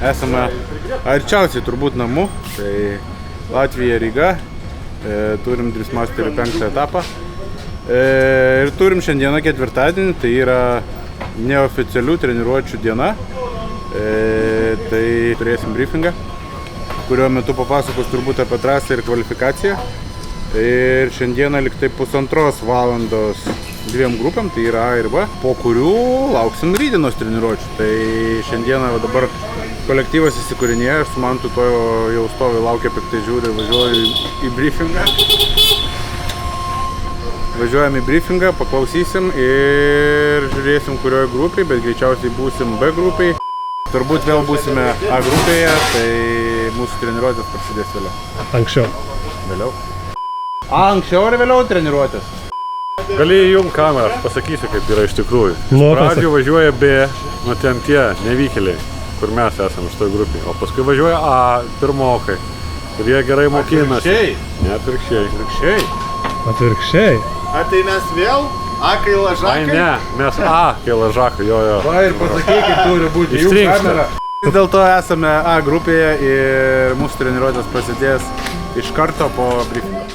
esame arčiausiai turbūt namų, tai Latvija Ryga, turim Drismasterį 5 etapą ir turim šiandieną ketvirtadienį, tai yra neoficialių treniruočių diena, tai turėsim briefingą, kurio metu papasakos turbūt apie trasą ir kvalifikaciją. Ir šiandieną liktai 1,5 valandos dviem grupėm, tai yra A ir B, po kurių lauksim rytdienos treniruočių. Tai šiandieną dabar kolektyvas įsikūrinėja, aš su Mantu to jau stovi, laukia, piktai žiūri, važiuoju į briefingą. Važiuojam į briefingą, paklausysim ir žiūrėsim kurioje grupėje, bet greičiausiai būsim B grupėje. Turbūt vėl būsime A grupėje, tai mūsų treniruotės prasidės vėliau. Anksčiau. Vėliau. Anksčiau ar vėliau treniruotės? Gali įjungt kamerą, aš pasakysiu, kaip yra iš tikrųjų. Pradžių važiuoja B, nu ten tie nevykėliai, kur mes esame iš toj grupėje, o paskui važiuoja A, pirmokai. Ir jie gerai mokinasi. Atvirkščiai? Ne atvirkščiai. Atvirkščiai? A, tai mes vėl? A, kai lažakai? Ai ne, mes A, kai lažakai, jo. Va ir pasakyk, kaip turi būti jų kamera. Dėl to esame A grupėje ir mūsų treniruotės prasidės iš karto po briefingo.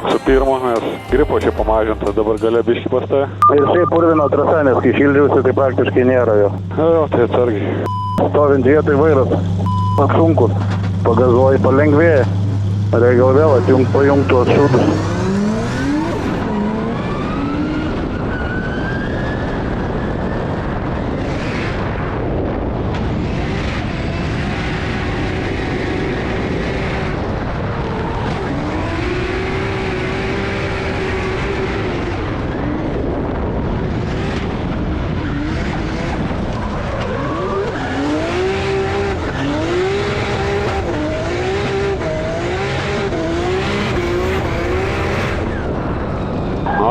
Su pirmo, nes gripo čia pamažintas, dabar galia biškį pas tai. Ir šiaip purvino trasa, nes kai šildžiausi, tai praktiškai nėra jo. Jo, tai atsargiai. Stovint vietoj vairas, sunkus, pagazuoji, palengvėja. Reikia vėl pajungt tuos šūdus.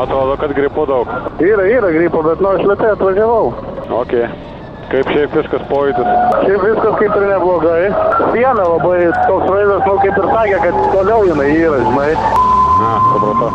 Atrodo, kad gripo daug. Yra gripo, bet nu aš lėtai atvažiavau. Ok. Kaip šiaip viskas pojūtis? Šiaip viskas kaip ir neblogai. Siena labai toks vaizdas, nu kaip ir sakė, kad toliau jinai yra, žinai. Na, supratau.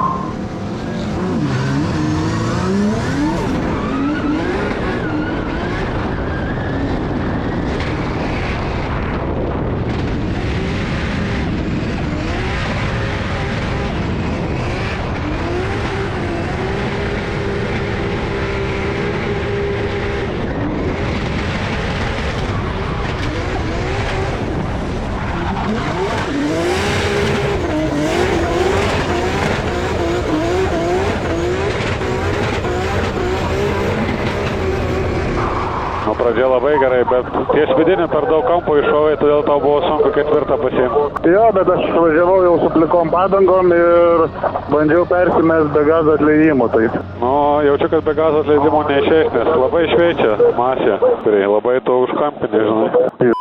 Pradžia labai gerai, bet ties vidinį per daug kampų iššovai, todėl tau buvo sunku ketvirtą pasiimti. Jo, bet aš važiavau jau su plikom padangom ir bandžiau persimest be gazo atleidimo. Tai. Nu, jaučiu, kad be gazo atleidimo neišeis, nes labai šveičia masė, kuriai labai to užkampinė, žinai.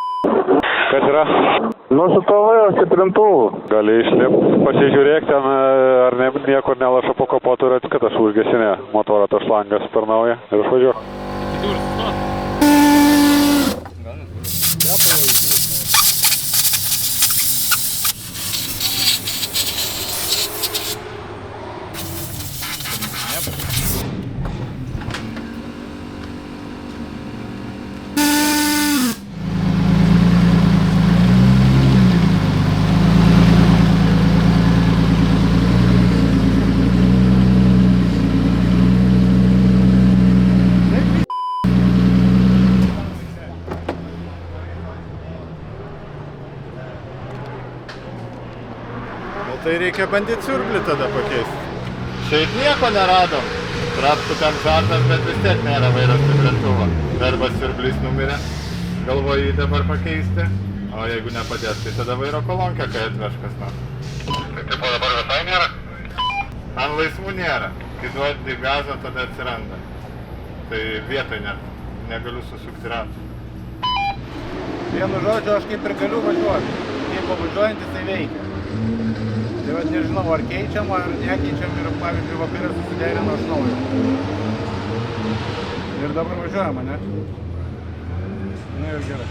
Kas yra? Nu, su to vairo stiprintuvu. Gali išlipti, pasižiūrėk ten, ar niekur nelaša po kapotu ir kad aš užgesinę motorą to šlangas per naują ir išvažiuok. Tai reikia bandyti siurblį tada pakeisti. Šiaip nieko neradom. Raptų ten žartas, bet vis tiek nėra vairo stiprintuvo. Darbas siurblys numirė. Galvoju jį dabar pakeisti. O jeigu nepadės, tai tada vairo kolonkę, kai atveš kas nors. Tai tipo dabar visai nėra? Ant laisvų nėra. Kai duodi gazą, tada atsiranda. Tai vietoj net negaliu susukti ratų. Vienu žodžiu, aš kaip ir galiu važiuoti. Kaip pavažiuojant, jisai veikia. Tai vat nežinau, ar keičiam, ar nekeičiam ir, pavyzdžiui, vakarė susiderino iš naujo. Ir dabar važiuojama, ne? Na ir gerai.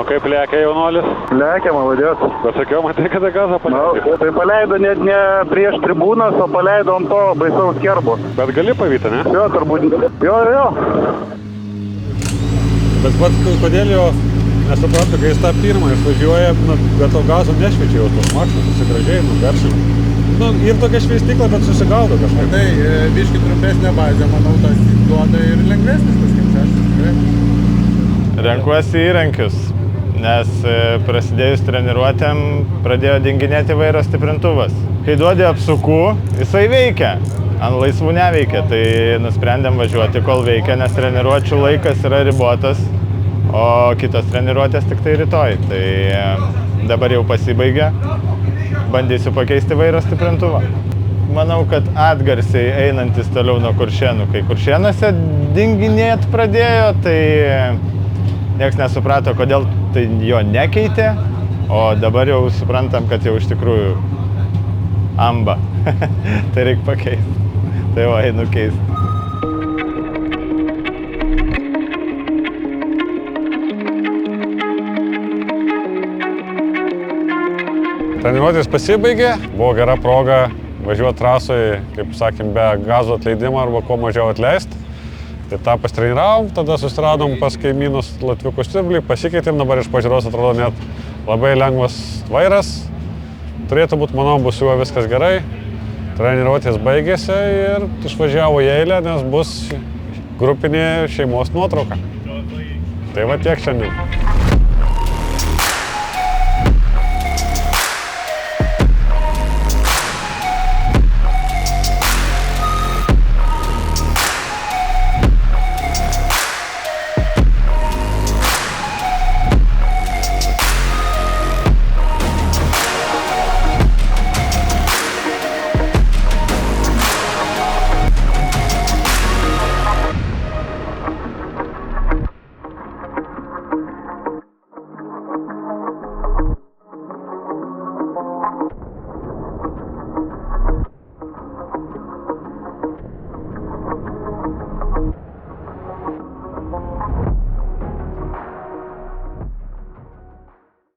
Kaip lėkia jaunuolis? Lekia, maladės. Pasakiau, matai, kada gazą paleido. Tai paleido net ne prieš tribūnas, o paleido ant to baisaus kerbo. Bet gali pavyti, ne? Jo, turbūt. Jo. Bet kodėl jo nesuprantu, kai jis tą pirmą išvažiuoja, bet to gazo nešviečia jau tos maksas, susigražiai, garsina. Ir tokia šveistikla, bet susigaudo kažkaip. Tai biški trumpesnė bazė, manau, tas duoda ir lengvesnis tas kimčiasis. Renkuosi įrankius, nes prasidėjus treniruotėm pradėjo dinginėti vairo stiprintuvas. Kai duodi apsukų, jisai veikia, ant laisvų neveikia, tai nusprendėm važiuoti, kol veikia, nes treniruočių laikas yra ribotas, o kitos treniruotės tik tai rytoj. Tai dabar jau pasibaigė, bandysiu pakeisti vairo stiprintuvą. Manau, kad atgarsiai einantis toliau nuo Kuršėnų, kai Kuršėnuose dinginėt pradėjo, tai nieks nesuprato, kodėl tai jo nekeitė, o dabar jau suprantam, kad jau iš tikrųjų amba. Tai reikia pakeisti. Tai va, einu keisti. Treniruotės pasibaigė, buvo gera proga važiuoti trasoje, kaip sakėm, be gazo atleidimo arba kuo mažiau atleisti. Tai tą pasitreniravom, tada susiradom pas kaimynus Latviukų Stirblį, pasikeitėm, dabar iš pažiūros atrodo net labai lengvas vairas. Turėtų būti, manau, bus juo viskas gerai. Treniruotės baigėsi ir išvažiavo į eilę, nes bus grupinė šeimos nuotrauka. Tai va tiek šiandien.